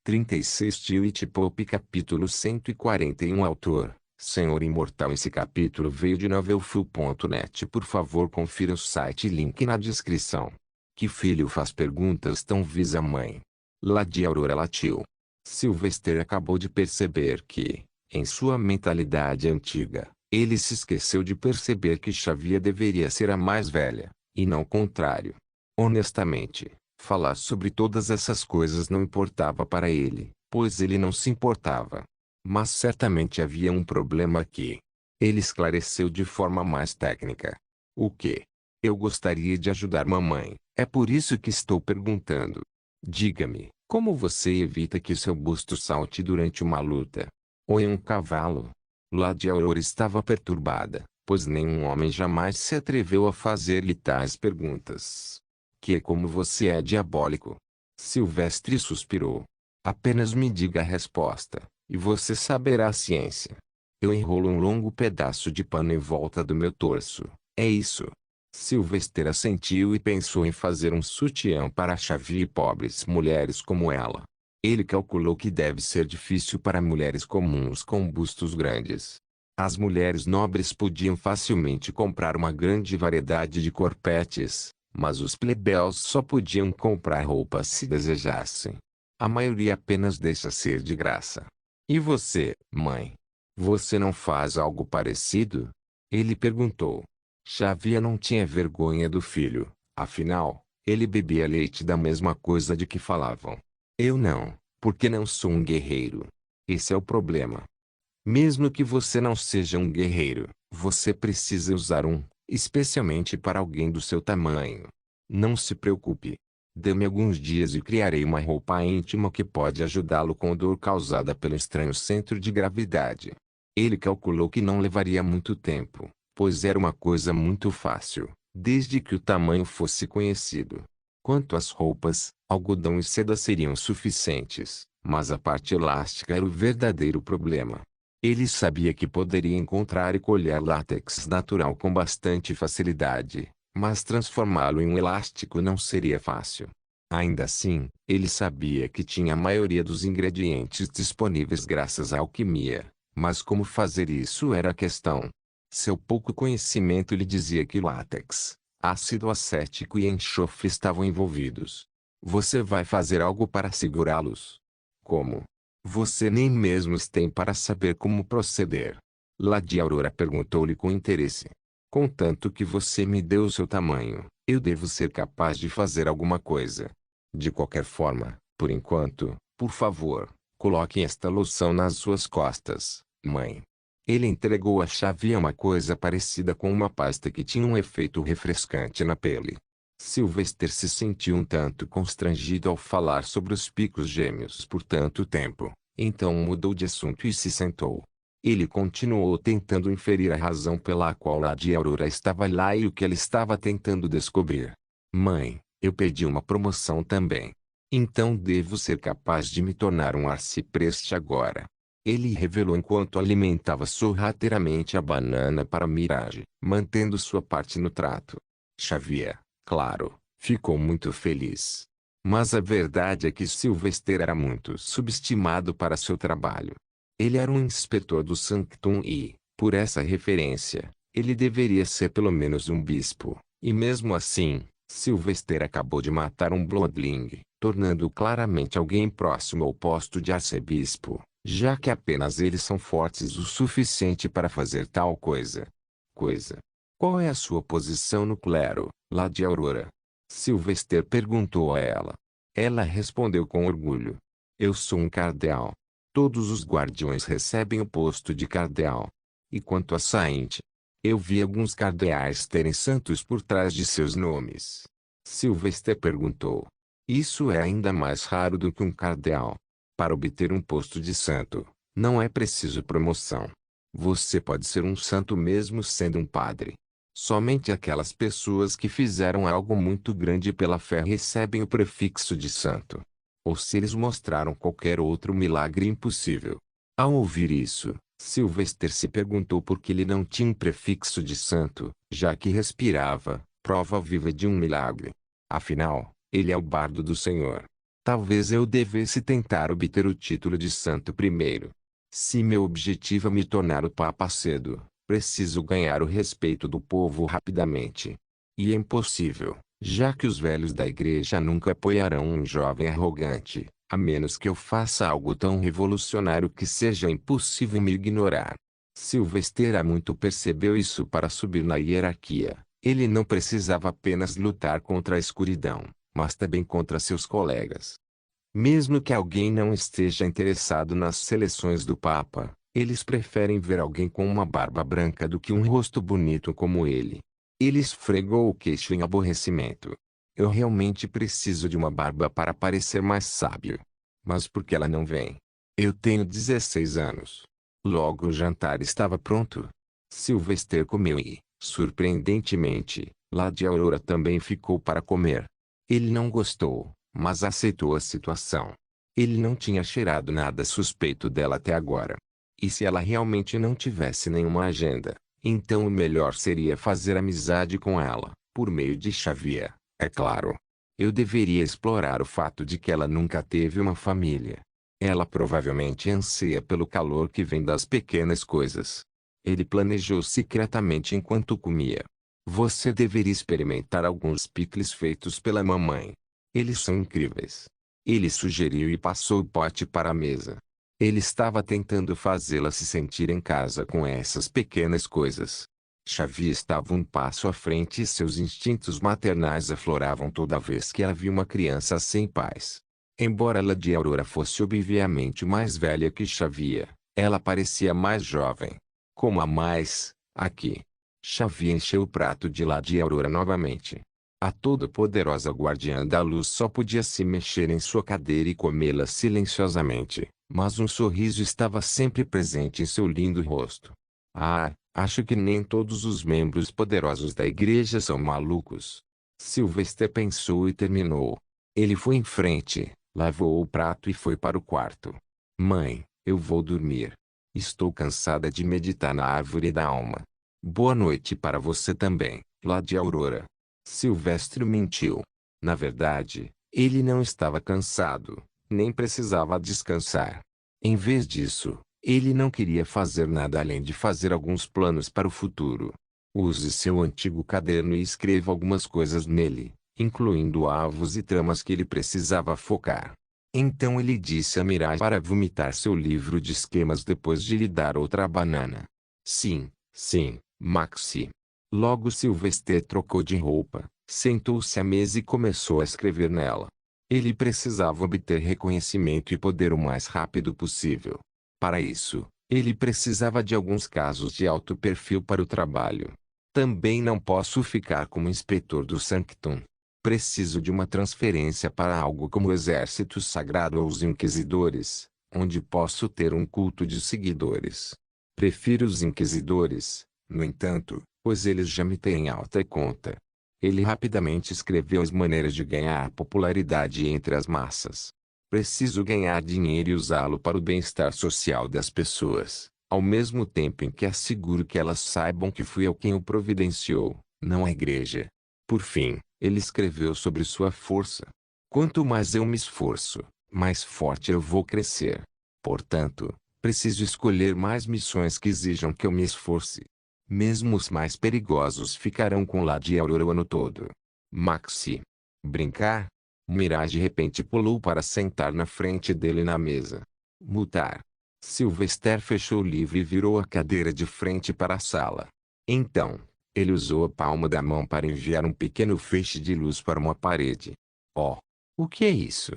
36 Tilt Pop Capítulo 141 Autor, Senhor Imortal. Esse capítulo veio de novelfull.net. Por favor, confira o site, link na descrição. Que filho faz perguntas tão vis à mãe? Lady Aurora latiu. Sylvester acabou de perceber que, em sua mentalidade antiga, ele se esqueceu de perceber que Xavier deveria ser a mais velha, e não o contrário. Honestamente, falar sobre todas essas coisas não importava para ele, pois ele não se importava. Mas certamente havia um problema aqui. Ele esclareceu de forma mais técnica. O quê? Eu gostaria de ajudar mamãe, é por isso que estou perguntando. Diga-me, como você evita que seu busto salte durante uma luta? Ou em um cavalo? Lady Aurora estava perturbada, pois nenhum homem jamais se atreveu a fazer-lhe tais perguntas. Que como você é diabólico. Silvestre suspirou. Apenas me diga a resposta, e você saberá a ciência. Eu enrolo um longo pedaço de pano em volta do meu torso, é isso. Silvestre assentiu e pensou em fazer um sutiã para Xavier e pobres mulheres como ela. Ele calculou que deve ser difícil para mulheres comuns com bustos grandes. As mulheres nobres podiam facilmente comprar uma grande variedade de corpetes, mas os plebeus só podiam comprar roupas se desejassem. A maioria apenas deixa ser de graça. E você, mãe? Você não faz algo parecido? Ele perguntou. Xavier não tinha vergonha do filho, afinal, ele bebia leite da mesma coisa de que falavam. Eu não, porque não sou um guerreiro. Esse é o problema. Mesmo que você não seja um guerreiro, você precisa usar um, especialmente para alguém do seu tamanho. Não se preocupe. Dê-me alguns dias e criarei uma roupa íntima que pode ajudá-lo com a dor causada pelo estranho centro de gravidade. Ele calculou que não levaria muito tempo, pois era uma coisa muito fácil, desde que o tamanho fosse conhecido. Quanto às roupas, algodão e seda seriam suficientes, mas a parte elástica era o verdadeiro problema. Ele sabia que poderia encontrar e colher látex natural com bastante facilidade, mas transformá-lo em um elástico não seria fácil. Ainda assim, ele sabia que tinha a maioria dos ingredientes disponíveis graças à alquimia, mas como fazer isso era a questão. Seu pouco conhecimento lhe dizia que látex, ácido acético e enxofre estavam envolvidos. Você vai fazer algo para segurá-los? Como? Você nem mesmo tem para saber como proceder. Lady Aurora perguntou-lhe com interesse. Contanto que você me dê o seu tamanho, eu devo ser capaz de fazer alguma coisa. De qualquer forma, por enquanto, por favor, coloque esta loção nas suas costas, mãe. Ele entregou a Xavier uma coisa parecida com uma pasta que tinha um efeito refrescante na pele. Sylvester se sentiu um tanto constrangido ao falar sobre os picos gêmeos por tanto tempo, então mudou de assunto e se sentou. Ele continuou tentando inferir a razão pela qual Lady Aurora estava lá e o que ela estava tentando descobrir. Mãe, eu pedi uma promoção também. Então devo ser capaz de me tornar um arcipreste agora. Ele revelou enquanto alimentava sorrateiramente a banana para Mirage, mantendo sua parte no trato. Xavier, claro, ficou muito feliz. Mas a verdade é que Sylvester era muito subestimado para seu trabalho. Ele era um inspetor do Sanctum e, por essa referência, ele deveria ser pelo menos um bispo. E mesmo assim, Sylvester acabou de matar um Bloodling, tornando-o claramente alguém próximo ao posto de arcebispo, já que apenas eles são fortes o suficiente para fazer tal coisa. Qual é a sua posição no clero, Lady Aurora? Sylvester perguntou a ela. Ela respondeu com orgulho. Eu sou um cardeal. Todos os guardiões recebem o posto de cardeal. E quanto a Saint? Eu vi alguns cardeais terem santos por trás de seus nomes. Sylvester perguntou. Isso é ainda mais raro do que um cardeal. Para obter um posto de santo, não é preciso promoção. Você pode ser um santo mesmo sendo um padre. Somente aquelas pessoas que fizeram algo muito grande pela fé recebem o prefixo de santo. Ou se eles mostraram qualquer outro milagre impossível. Ao ouvir isso, Sylvester se perguntou por que ele não tinha um prefixo de santo, já que respirava, prova viva de um milagre. Afinal, ele é o bardo do Senhor. Talvez eu devesse tentar obter o título de santo primeiro. Se meu objetivo é me tornar o Papa cedo, preciso ganhar o respeito do povo rapidamente. E é impossível, já que os velhos da igreja nunca apoiarão um jovem arrogante, a menos que eu faça algo tão revolucionário que seja impossível me ignorar. Sylvester há muito percebeu isso para subir na hierarquia. Ele não precisava apenas lutar contra a escuridão, mas também contra seus colegas. Mesmo que alguém não esteja interessado nas seleções do Papa, eles preferem ver alguém com uma barba branca do que um rosto bonito como ele. Ele esfregou o queixo em aborrecimento. Eu realmente preciso de uma barba para parecer mais sábio. Mas por que ela não vem? Eu tenho 16 anos. Logo o jantar estava pronto. Sylvester comeu e, surpreendentemente, Lady Aurora também ficou para comer. Ele não gostou, mas aceitou a situação. Ele não tinha cheirado nada suspeito dela até agora. E se ela realmente não tivesse nenhuma agenda, então o melhor seria fazer amizade com ela, por meio de Xavier, é claro. Eu deveria explorar o fato de que ela nunca teve uma família. Ela provavelmente anseia pelo calor que vem das pequenas coisas. Ele planejou secretamente enquanto comia. Você deveria experimentar alguns picles feitos pela mamãe. Eles são incríveis. Ele sugeriu e passou o pote para a mesa. Ele estava tentando fazê-la se sentir em casa com essas pequenas coisas. Xavier estava um passo à frente e seus instintos maternais afloravam toda vez que ela viu uma criança sem pais. Embora Lady Aurora fosse obviamente mais velha que Xavier, ela parecia mais jovem. Como a mais, aqui. Xavier encheu o prato de Lady Aurora novamente. A toda-poderosa guardiã da luz só podia se mexer em sua cadeira e comê-la silenciosamente, mas um sorriso estava sempre presente em seu lindo rosto. Ah, acho que nem todos os membros poderosos da igreja são malucos. Sylvester pensou e terminou. Ele foi em frente, lavou o prato e foi para o quarto. Mãe, eu vou dormir. Estou cansada de meditar na árvore da alma. Boa noite para você também, Lady Aurora. Silvestre mentiu. Na verdade, ele não estava cansado, nem precisava descansar. Em vez disso, ele não queria fazer nada além de fazer alguns planos para o futuro. Use seu antigo caderno e escreva algumas coisas nele, incluindo alvos e tramas que ele precisava focar. Então ele disse a Mirai para vomitar seu livro de esquemas depois de lhe dar outra banana. Sim, sim, Maxi. Logo Sylvester trocou de roupa, sentou-se à mesa e começou a escrever nela. Ele precisava obter reconhecimento e poder o mais rápido possível. Para isso, ele precisava de alguns casos de alto perfil para o trabalho. Também não posso ficar como inspetor do Sanctum. Preciso de uma transferência para algo como o Exército Sagrado ou os Inquisidores, onde posso ter um culto de seguidores. Prefiro os Inquisidores, no entanto, pois eles já me têm alta conta. Ele rapidamente escreveu as maneiras de ganhar popularidade entre as massas. Preciso ganhar dinheiro e usá-lo para o bem-estar social das pessoas, ao mesmo tempo em que asseguro que elas saibam que fui eu quem o providenciou, não a igreja. Por fim, ele escreveu sobre sua força. Quanto mais eu me esforço, mais forte eu vou crescer. Portanto, preciso escolher mais missões que exijam que eu me esforce. Mesmo os mais perigosos ficarão com Lady Aurora o ano todo. Maxi. Brincar? Mirai de repente pulou para sentar na frente dele na mesa. Mutar. Sylvester fechou o livro e virou a cadeira de frente para a sala. Então, ele usou a palma da mão para enviar um pequeno feixe de luz para uma parede. Oh! O que é isso?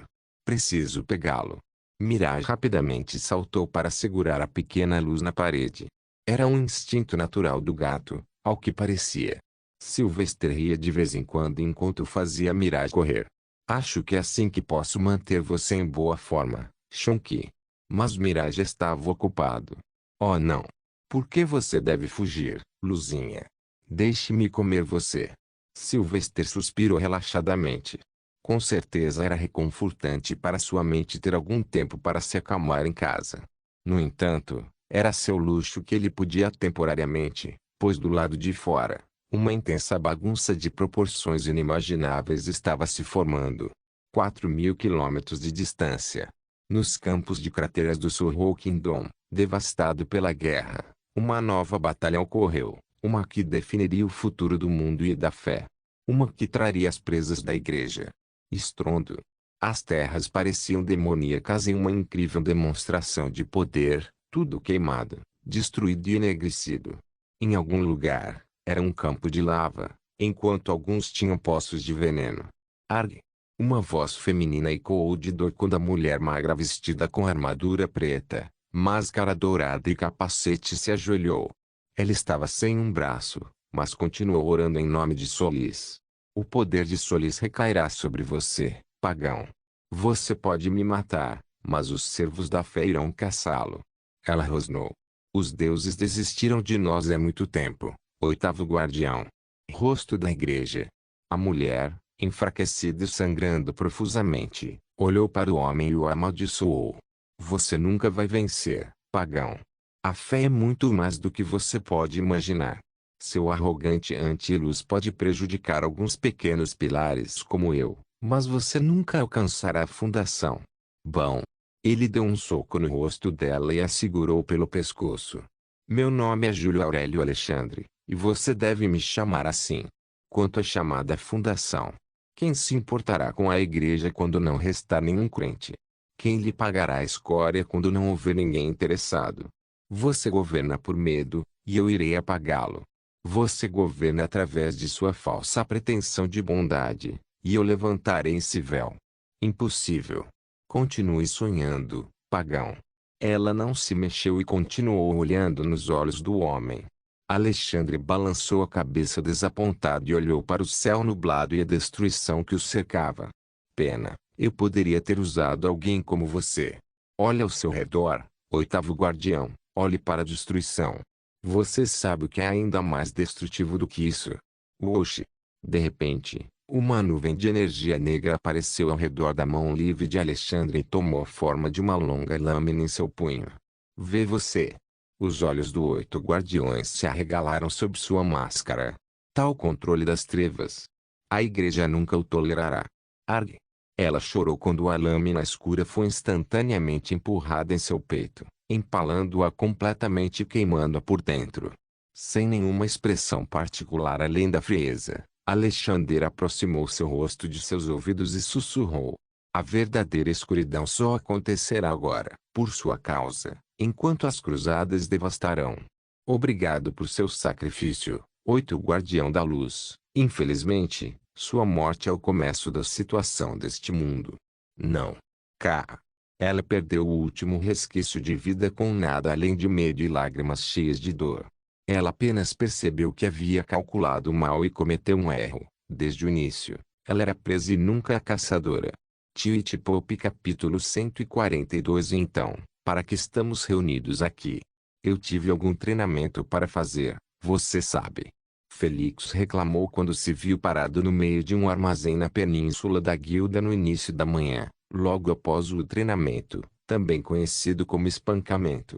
Preciso pegá-lo. Mirai rapidamente saltou para segurar a pequena luz na parede. Era um instinto natural do gato, ao que parecia. Sylvester ria de vez em quando enquanto fazia Mirai correr. Acho que é assim que posso manter você em boa forma, Shonky. Mas Mirai já estava ocupado. Oh não! Por que você deve fugir, Luzinha? Deixe-me comer você. Sylvester suspirou relaxadamente. Com certeza era reconfortante para sua mente ter algum tempo para se acalmar em casa. No entanto, era seu luxo que ele podia temporariamente, pois do lado de fora, uma intensa bagunça de proporções inimagináveis estava se formando. 4.000 quilômetros de distância. Nos campos de crateras do Sorrow Kingdom, devastado pela guerra, uma nova batalha ocorreu, uma que definiria o futuro do mundo e da fé. Uma que traria as presas da igreja. Estrondo. As terras pareciam demoníacas em uma incrível demonstração de poder, tudo queimado, destruído e enegrecido. Em algum lugar, era um campo de lava, enquanto alguns tinham poços de veneno. Arg! Uma voz feminina ecoou de dor quando a mulher magra vestida com armadura preta, máscara dourada e capacete se ajoelhou. Ela estava sem um braço, mas continuou orando em nome de Solis. O poder de Solis recairá sobre você, pagão. Você pode me matar, mas os servos da fé irão caçá-lo. Ela rosnou. Os deuses desistiram de nós há muito tempo, oitavo guardião. Rosto da igreja. A mulher, enfraquecida e sangrando profusamente, olhou para o homem e o amaldiçoou. Você nunca vai vencer, pagão. A fé é muito mais do que você pode imaginar. Seu arrogante anti-luz pode prejudicar alguns pequenos pilares como eu, mas você nunca alcançará a fundação. Bom. Ele deu um soco no rosto dela e a segurou pelo pescoço. Meu nome é Júlio Aurélio Alexandre, e você deve me chamar assim. Quanto à chamada fundação, quem se importará com a igreja quando não restar nenhum crente? Quem lhe pagará a escória quando não houver ninguém interessado? Você governa por medo, e eu irei apagá-lo. Você governa através de sua falsa pretensão de bondade, e eu levantarei esse véu. Impossível. Continue sonhando, pagão. Ela não se mexeu e continuou olhando nos olhos do homem. Alexandre balançou a cabeça desapontado e olhou para o céu nublado e a destruição que o cercava. Pena, eu poderia ter usado alguém como você. Olhe ao seu redor, oitavo guardião, olhe para a destruição. Você sabe o que é ainda mais destrutivo do que isso? Oxi! De repente, uma nuvem de energia negra apareceu ao redor da mão livre de Alexandre e tomou a forma de uma longa lâmina em seu punho. Vê você! Os olhos do oito guardiões se arregalaram sob sua máscara. Tal controle das trevas. A igreja nunca o tolerará. Arg! Ela chorou quando a lâmina escura foi instantaneamente empurrada em seu peito, empalando-a completamente e queimando-a por dentro. Sem nenhuma expressão particular além da frieza, Alexandre aproximou seu rosto de seus ouvidos e sussurrou. A verdadeira escuridão só acontecerá agora, por sua causa, enquanto as cruzadas devastarão. Obrigado por seu sacrifício, oito guardião da luz. Infelizmente, sua morte é o começo da situação deste mundo. Não. Cá. Ela perdeu o último resquício de vida com nada além de medo e lágrimas cheias de dor. Ela apenas percebeu que havia calculado mal e cometeu um erro. Desde o início, ela era presa e nunca a caçadora. Twitch Pop capítulo 142. Então, para que estamos reunidos aqui? Eu tive algum treinamento para fazer, você sabe. Felix reclamou quando se viu parado no meio de um armazém na península da Guilda no início da manhã, logo após o treinamento, também conhecido como espancamento.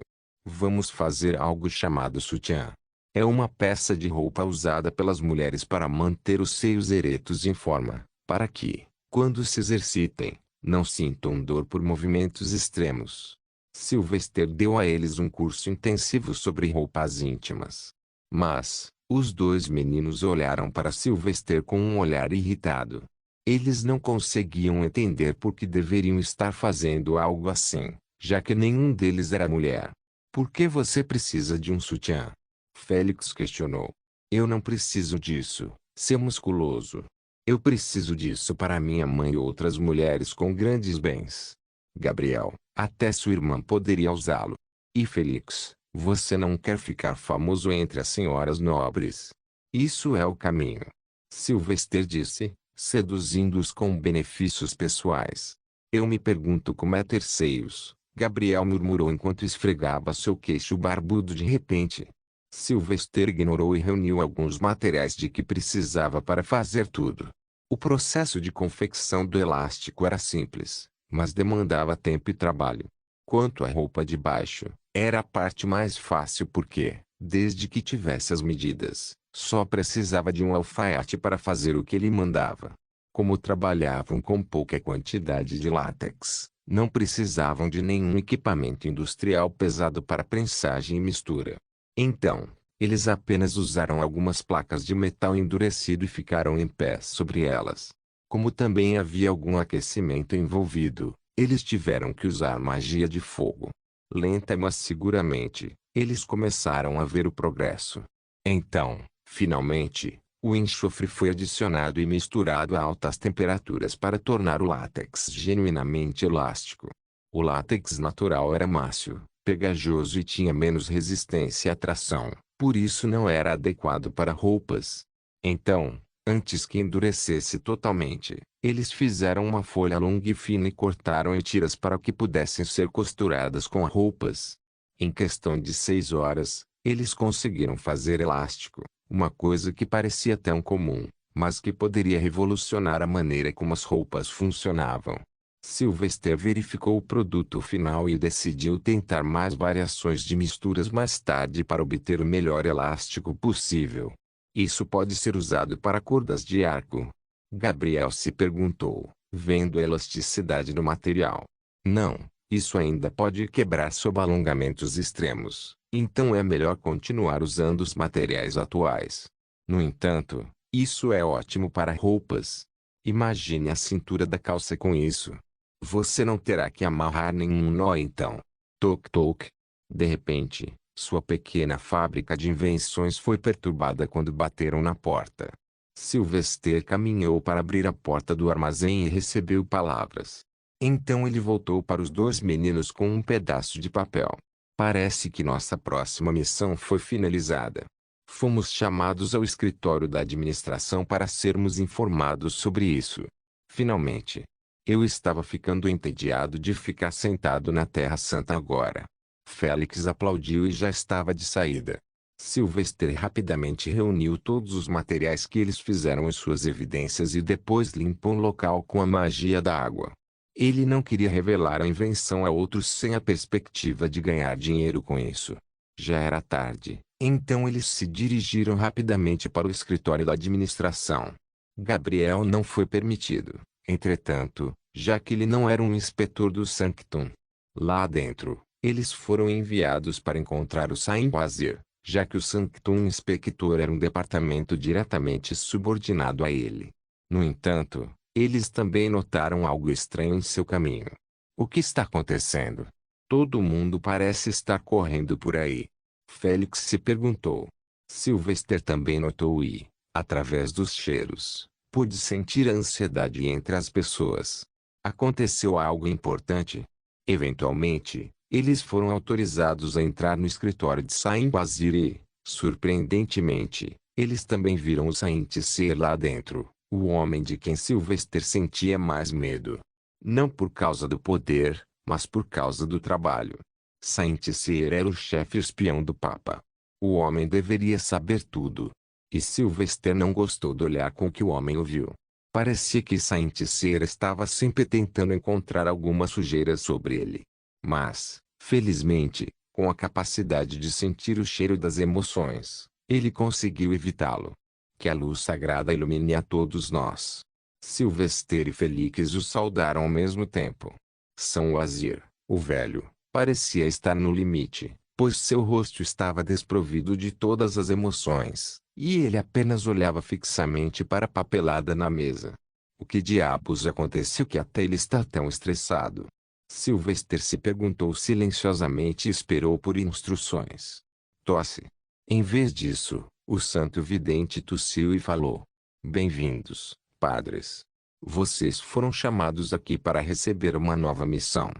Vamos fazer algo chamado sutiã. É uma peça de roupa usada pelas mulheres para manter os seios eretos em forma, para que, quando se exercitem, não sintam dor por movimentos extremos. Sylvester deu a eles um curso intensivo sobre roupas íntimas. Mas, os dois meninos olharam para Sylvester com um olhar irritado. Eles não conseguiam entender por que deveriam estar fazendo algo assim, já que nenhum deles era mulher. Por que você precisa de um sutiã? Félix questionou. Eu não preciso disso, seu musculoso. Eu preciso disso para minha mãe e outras mulheres com grandes bens. Gabriel, até sua irmã poderia usá-lo. E Félix, você não quer ficar famoso entre as senhoras nobres. Isso é o caminho. Sylvester disse, seduzindo-os com benefícios pessoais. Eu me pergunto como é ter seios, Gabriel murmurou enquanto esfregava seu queixo barbudo de repente. Sylvester ignorou e reuniu alguns materiais de que precisava para fazer tudo. O processo de confecção do elástico era simples, mas demandava tempo e trabalho. Quanto à roupa de baixo, era a parte mais fácil porque, desde que tivesse as medidas, só precisava de um alfaiate para fazer o que ele mandava. Como trabalhavam com pouca quantidade de látex, não precisavam de nenhum equipamento industrial pesado para prensagem e mistura. Então, eles apenas usaram algumas placas de metal endurecido e ficaram em pé sobre elas. Como também havia algum aquecimento envolvido, eles tiveram que usar magia de fogo. Lenta mas seguramente, eles começaram a ver o progresso. Então, finalmente, o enxofre foi adicionado e misturado a altas temperaturas para tornar o látex genuinamente elástico. O látex natural era macio, pegajoso e tinha menos resistência à tração, por isso não era adequado para roupas. Então, antes que endurecesse totalmente, eles fizeram uma folha longa e fina e cortaram em tiras para que pudessem ser costuradas com roupas. Em questão de 6 horas, eles conseguiram fazer elástico, uma coisa que parecia tão comum, mas que poderia revolucionar a maneira como as roupas funcionavam. Sylvester verificou o produto final e decidiu tentar mais variações de misturas mais tarde para obter o melhor elástico possível. Isso pode ser usado para cordas de arco? Gabriel se perguntou, vendo a elasticidade do material. Não, isso ainda pode quebrar sob alongamentos extremos, então é melhor continuar usando os materiais atuais. No entanto, isso é ótimo para roupas. Imagine a cintura da calça com isso. Você não terá que amarrar nenhum nó então. Toc toc. De repente, sua pequena fábrica de invenções foi perturbada quando bateram na porta. Sylvester caminhou para abrir a porta do armazém e recebeu palavras. Então ele voltou para os dois meninos com um pedaço de papel. Parece que nossa próxima missão foi finalizada. Fomos chamados ao escritório da administração para sermos informados sobre isso. Finalmente. Eu estava ficando entediado de ficar sentado na Terra Santa agora. Félix aplaudiu e já estava de saída. Sylvester rapidamente reuniu todos os materiais que eles fizeram em suas evidências e depois limpou o local com a magia da água. Ele não queria revelar a invenção a outros sem a perspectiva de ganhar dinheiro com isso. Já era tarde, então eles se dirigiram rapidamente para o escritório da administração. Gabriel não foi permitido, entretanto, já que ele não era um inspetor do Sanctum. Lá dentro, eles foram enviados para encontrar o Saint-Wazir, já que o Sanctum Inspector era um departamento diretamente subordinado a ele. No entanto, eles também notaram algo estranho em seu caminho. O que está acontecendo? Todo mundo parece estar correndo por aí. Félix se perguntou. Sylvester também notou e, através dos cheiros, pôde sentir a ansiedade entre as pessoas. Aconteceu algo importante. Eventualmente, eles foram autorizados a entrar no escritório de Saint-Wazir e, surpreendentemente, eles também viram o Saint-Cyr lá dentro, o homem de quem Sylvester sentia mais medo. Não por causa do poder, mas por causa do trabalho. Saint-Cyr era o chefe espião do Papa. O homem deveria saber tudo. E Sylvester não gostou do olhar com que o homem o viu. Parecia que Saint-Cyr estava sempre tentando encontrar alguma sujeira sobre ele. Mas, felizmente, com a capacidade de sentir o cheiro das emoções, ele conseguiu evitá-lo. Que a luz sagrada ilumine a todos nós. Sylvester e Félix o saudaram ao mesmo tempo. Saint-Wazir, o velho, parecia estar no limite, pois seu rosto estava desprovido de todas as emoções, e ele apenas olhava fixamente para a papelada na mesa. O que diabos aconteceu que até ele está tão estressado? Sylvester se perguntou silenciosamente e esperou por instruções. Tosse. Em vez disso, o santo vidente tossiu e falou. Bem-vindos, padres. Vocês foram chamados aqui para receber uma nova missão.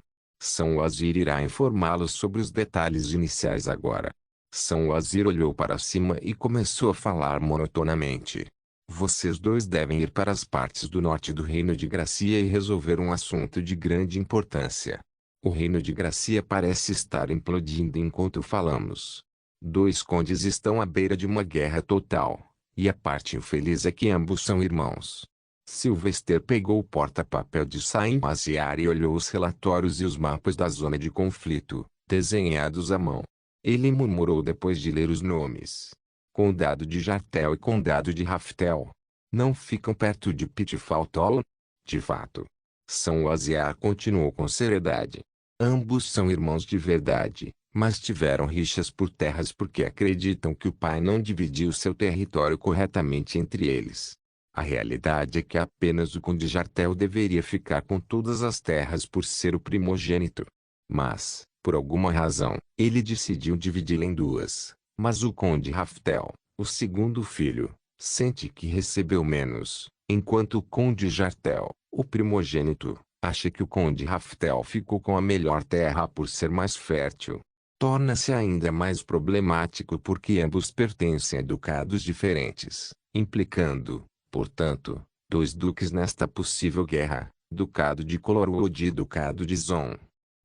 Saint-Wazir irá informá-los sobre os detalhes iniciais agora. Saint-Wazir olhou para cima e começou a falar monotonamente. Vocês dois devem ir para as partes do norte do Reino de Gracia e resolver um assunto de grande importância. O Reino de Gracia parece estar implodindo enquanto falamos. 2 condes estão à beira de uma guerra total, e a parte infeliz é que ambos são irmãos. Sylvester pegou o porta-papel de Saint-Wazir e olhou os relatórios e os mapas da zona de conflito, desenhados à mão. Ele murmurou depois de ler os nomes. Condado de Jartel e Condado de Raftel. Não ficam perto de Pitfall Toll? De fato. São Oziar continuou com seriedade. Ambos são irmãos de verdade, mas tiveram rixas por terras porque acreditam que o pai não dividiu seu território corretamente entre eles. A realidade é que apenas o Conde Jartel deveria ficar com todas as terras por ser o primogênito. Mas, por alguma razão, ele decidiu dividi-la em duas. Mas o Conde Raftel, o segundo filho, sente que recebeu menos, enquanto o Conde Jartel, o primogênito, acha que o Conde Raftel ficou com a melhor terra por ser mais fértil. Torna-se ainda mais problemático porque ambos pertencem a ducados diferentes, implicando, portanto, dois duques nesta possível guerra, Ducado de Colorwood e Ducado de Zon.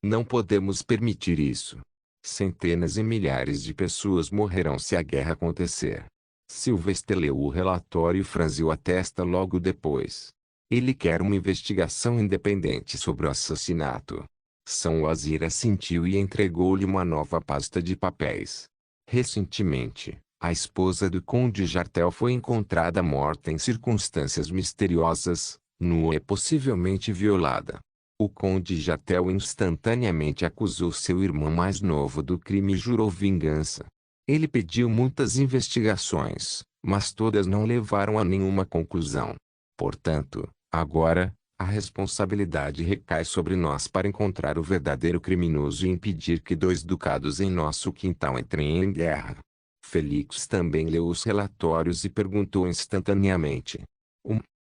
Não podemos permitir isso. Centenas e milhares de pessoas morrerão se a guerra acontecer. Sylvester leu o relatório e franziu a testa logo depois. Ele quer uma investigação independente sobre o assassinato. São Wazir assentiu e entregou-lhe uma nova pasta de papéis. Recentemente, a esposa do Conde Jartel foi encontrada morta em circunstâncias misteriosas, nua e possivelmente violada. O Conde Jartel instantaneamente acusou seu irmão mais novo do crime e jurou vingança. Ele pediu muitas investigações, mas todas não levaram a nenhuma conclusão. Portanto, agora, a responsabilidade recai sobre nós para encontrar o verdadeiro criminoso e impedir que dois ducados em nosso quintal entrem em guerra. Felix também leu os relatórios e perguntou instantaneamente.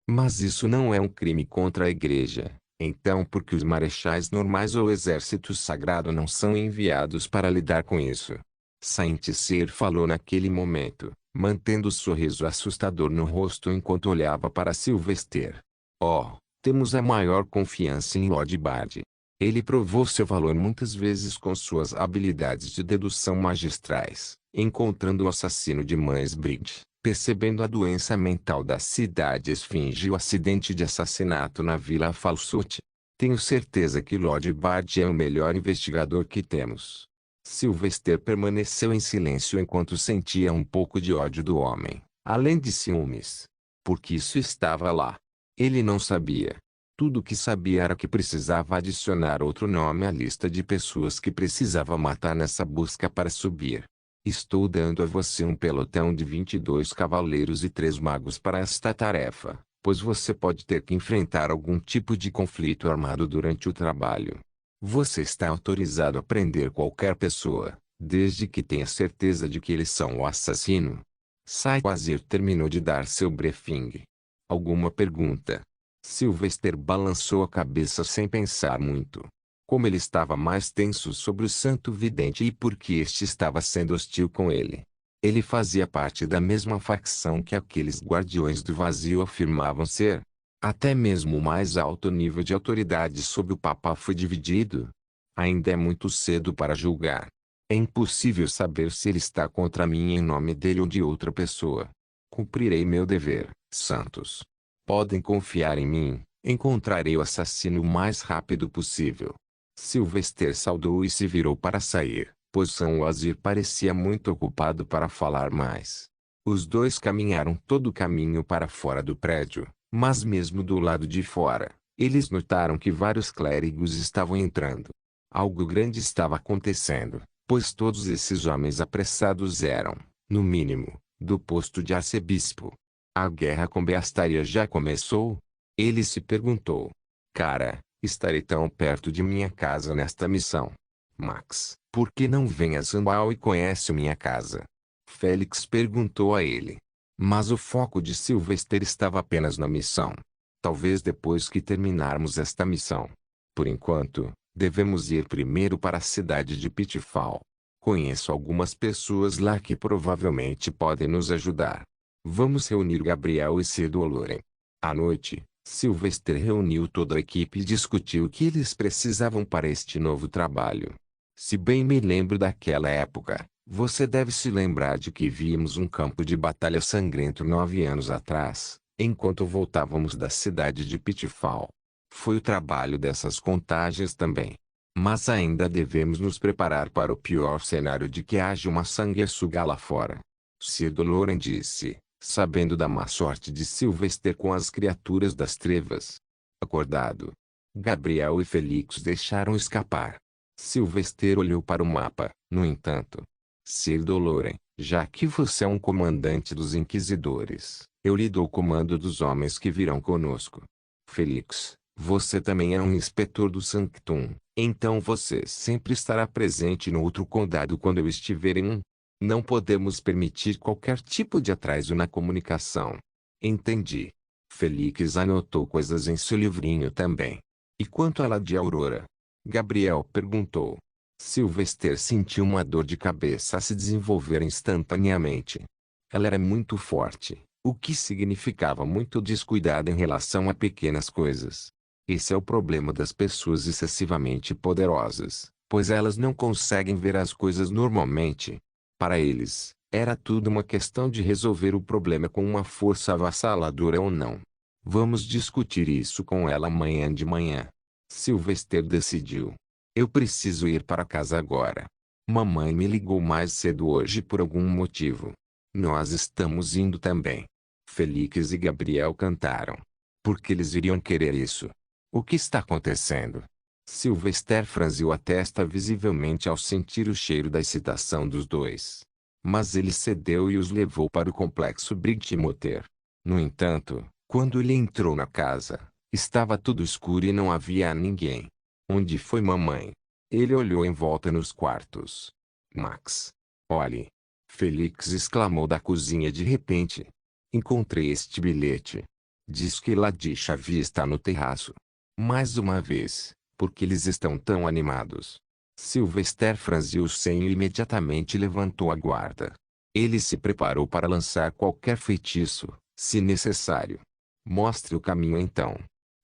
Mas isso não é um crime contra a igreja, então por que os marechais normais ou exército sagrado não são enviados para lidar com isso? Saint-Cyr falou naquele momento, mantendo o sorriso assustador no rosto enquanto olhava para Sylvester. Oh, temos a maior confiança em Lord Bard. Ele provou seu valor muitas vezes com suas habilidades de dedução magistrais, encontrando o assassino de Mães Bridge, percebendo a doença mental da cidade Esfinge e o acidente de assassinato na Vila Falsute. Tenho certeza que Lord Bard é o melhor investigador que temos. Sylvester permaneceu em silêncio enquanto sentia um pouco de ódio do homem, além de ciúmes. Porque isso estava lá. Ele não sabia. Tudo o que sabia era que precisava adicionar outro nome à lista de pessoas que precisava matar nessa busca para subir. Estou dando a você um pelotão de 22 cavaleiros e 3 magos para esta tarefa, pois você pode ter que enfrentar algum tipo de conflito armado durante o trabalho. Você está autorizado a prender qualquer pessoa, desde que tenha certeza de que eles são o assassino. Saint-Wazir terminou de dar seu briefing. Alguma pergunta? Sylvester balançou a cabeça sem pensar muito. Como ele estava mais tenso sobre o Santo Vidente e porque este estava sendo hostil com ele. Ele fazia parte da mesma facção que aqueles guardiões do vazio afirmavam ser. Até mesmo o mais alto nível de autoridade sob o Papa foi dividido. Ainda é muito cedo para julgar. É impossível saber se ele está contra mim em nome dele ou de outra pessoa. Cumprirei meu dever, Santos. Podem confiar em mim, encontrarei o assassino o mais rápido possível. Sylvester saudou e se virou para sair, pois Saint-Wazir parecia muito ocupado para falar mais. Os dois caminharam todo o caminho para fora do prédio, mas mesmo do lado de fora, eles notaram que vários clérigos estavam entrando. Algo grande estava acontecendo, pois todos esses homens apressados eram, no mínimo, do posto de arcebispo. A guerra com Beastaria já começou? Ele se perguntou. Cara, estarei tão perto de minha casa nesta missão. Max, por que não vem a Zambal e conhece minha casa? Félix perguntou a ele. Mas o foco de Sylvester estava apenas na missão. Talvez depois que terminarmos esta missão. Por enquanto, devemos ir primeiro para a cidade de Pitfall. Conheço algumas pessoas lá que provavelmente podem nos ajudar. Vamos reunir Gabriel e Cedo Loren. À noite, Sylvester reuniu toda a equipe e discutiu o que eles precisavam para este novo trabalho. Se bem me lembro daquela época, você deve se lembrar de que vimos um campo de batalha sangrento 9 anos atrás, enquanto voltávamos da cidade de Pitfall. Foi o trabalho dessas contagens também. Mas ainda devemos nos preparar para o pior cenário de que haja uma sanguessuga lá fora. Sir Loren disse. sabendo da má sorte de Sylvester com as criaturas das trevas. Acordado, Gabriel e Felix deixaram escapar. Sylvester olhou para o mapa, no entanto. Sir Doloren, já que você é um comandante dos Inquisidores, eu lhe dou o comando dos homens que virão conosco. Felix, você também é um inspetor do Sanctum, então você sempre estará presente no outro condado quando eu estiver em um. Não podemos permitir qualquer tipo de atraso na comunicação. Entendi. Felix anotou coisas em seu livrinho também. E quanto à Lady Aurora? Gabriel perguntou. Sylvester sentiu uma dor de cabeça a se desenvolver instantaneamente. Ela era muito forte, o que significava muito descuidada em relação a pequenas coisas. Esse é o problema das pessoas excessivamente poderosas, pois elas não conseguem ver as coisas normalmente. Para eles, era tudo uma questão de resolver o problema com uma força avassaladora ou não. Vamos discutir isso com ela amanhã de manhã. Sylvester decidiu. Eu preciso ir para casa agora. Mamãe me ligou mais cedo hoje por algum motivo. Nós estamos indo também. Felix e Gabriel cantaram. Por que eles iriam querer isso? O que está acontecendo? Sylvester franziu a testa visivelmente ao sentir o cheiro da excitação dos dois. Mas ele cedeu e os levou para o complexo Brightmoor. No entanto, quando ele entrou na casa, estava tudo escuro e não havia ninguém. Onde foi mamãe? Ele olhou em volta nos quartos. Max. Olhe. Felix exclamou da cozinha de repente. Encontrei este bilhete. Diz que Lady Xavier está no terraço. Mais uma vez. Por que eles estão tão animados? Sylvester franziu o senho e imediatamente levantou a guarda. Ele se preparou para lançar qualquer feitiço, se necessário. Mostre o caminho então.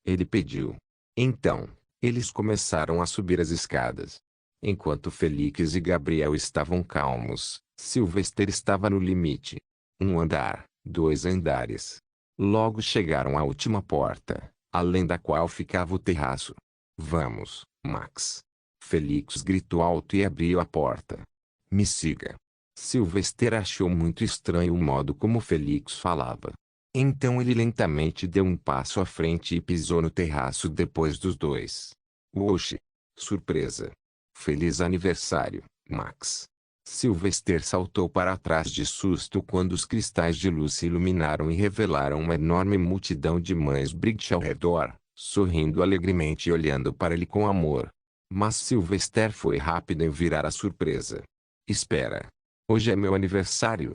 Ele pediu. Então, eles começaram a subir as escadas. Enquanto Felix e Gabriel estavam calmos, Sylvester estava no limite. Um andar, 2 andares. Logo chegaram à última porta, além da qual ficava o terraço. Vamos, Max. Felix gritou alto e abriu a porta. Me siga. Sylvester achou muito estranho o modo como Felix falava. Então ele lentamente deu um passo à frente e pisou no terraço depois dos dois. Oxe! Surpresa! Feliz aniversário, Max! Sylvester saltou para trás de susto quando os cristais de luz se iluminaram e revelaram uma enorme multidão de mães Briggs ao redor, sorrindo alegremente e olhando para ele com amor. Mas Sylvester foi rápido em virar a surpresa. Espera! Hoje é meu aniversário!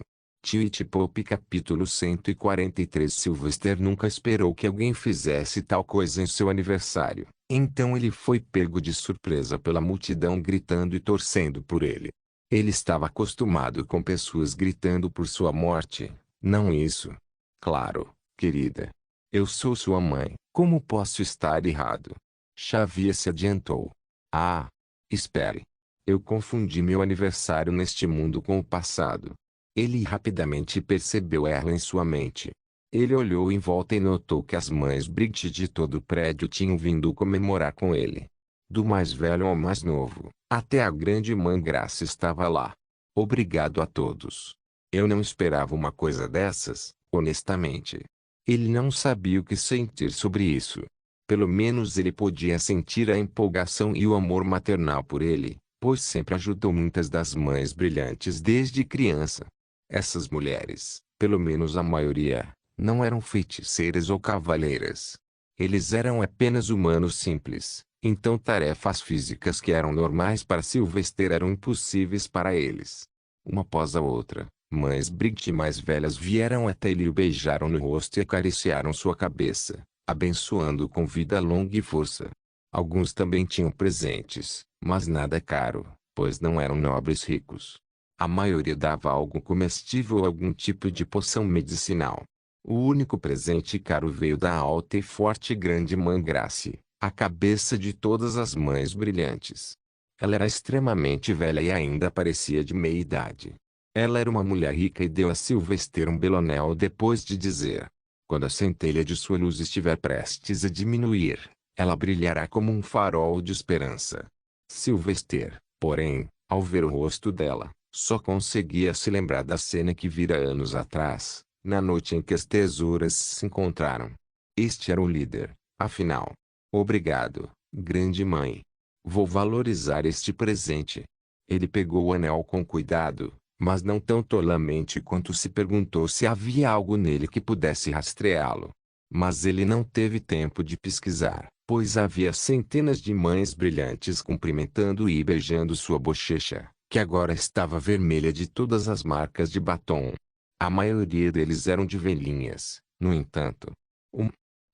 Twitch Pop capítulo 143. Sylvester nunca esperou que alguém fizesse tal coisa em seu aniversário, então ele foi pego de surpresa pela multidão gritando e torcendo por ele. Ele estava acostumado com pessoas gritando por sua morte, não isso. Claro, querida. Eu sou sua mãe, como posso estar errado? Xavier se adiantou. Ah! Espere. Eu confundi meu aniversário neste mundo com o passado. Ele rapidamente percebeu o erro em sua mente. Ele olhou em volta e notou que as mães Briggs de todo o prédio tinham vindo comemorar com ele. Do mais velho ao mais novo, até a grande mãe Grace estava lá. Obrigado a todos. Eu não esperava uma coisa dessas, honestamente. Ele não sabia o que sentir sobre isso. Pelo menos ele podia sentir a empolgação e o amor maternal por ele, pois sempre ajudou muitas das mães brilhantes desde criança. Essas mulheres, pelo menos a maioria, não eram feiticeiras ou cavaleiras. Eles eram apenas humanos simples, então tarefas físicas que eram normais para Sylvester eram impossíveis para eles. Uma após a outra, mães Briggs mais velhas vieram até ele e o beijaram no rosto e acariciaram sua cabeça, abençoando-o com vida longa e força. Alguns também tinham presentes, mas nada caro, pois não eram nobres ricos. A maioria dava algo comestível ou algum tipo de poção medicinal. O único presente caro veio da alta e forte grande mãe Grace, a cabeça de todas as mães brilhantes. Ela era extremamente velha e ainda parecia de meia idade. Ela era uma mulher rica e deu a Sylvester um belo anel depois de dizer: quando a centelha de sua luz estiver prestes a diminuir, ela brilhará como um farol de esperança. Sylvester, porém, ao ver o rosto dela, só conseguia se lembrar da cena que vira anos atrás, na noite em que as tesouras se encontraram. Este era o líder, afinal. Obrigado, grande mãe. Vou valorizar este presente. Ele pegou o anel com cuidado, mas não tão tolamente quanto se perguntou se havia algo nele que pudesse rastreá-lo. Mas ele não teve tempo de pesquisar, pois havia centenas de mães brilhantes cumprimentando e beijando sua bochecha, que agora estava vermelha de todas as marcas de batom. A maioria deles eram de velhinhas, no entanto.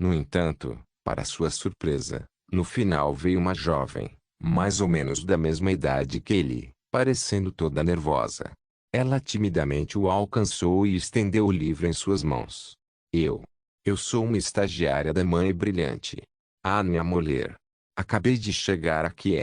No entanto, para sua surpresa, no final veio uma jovem, mais ou menos da mesma idade que ele, parecendo toda nervosa. Ela timidamente o alcançou e estendeu o livro em suas mãos. Eu sou uma estagiária da Mãe Brilhante. Anya Moller. Acabei de chegar aqui.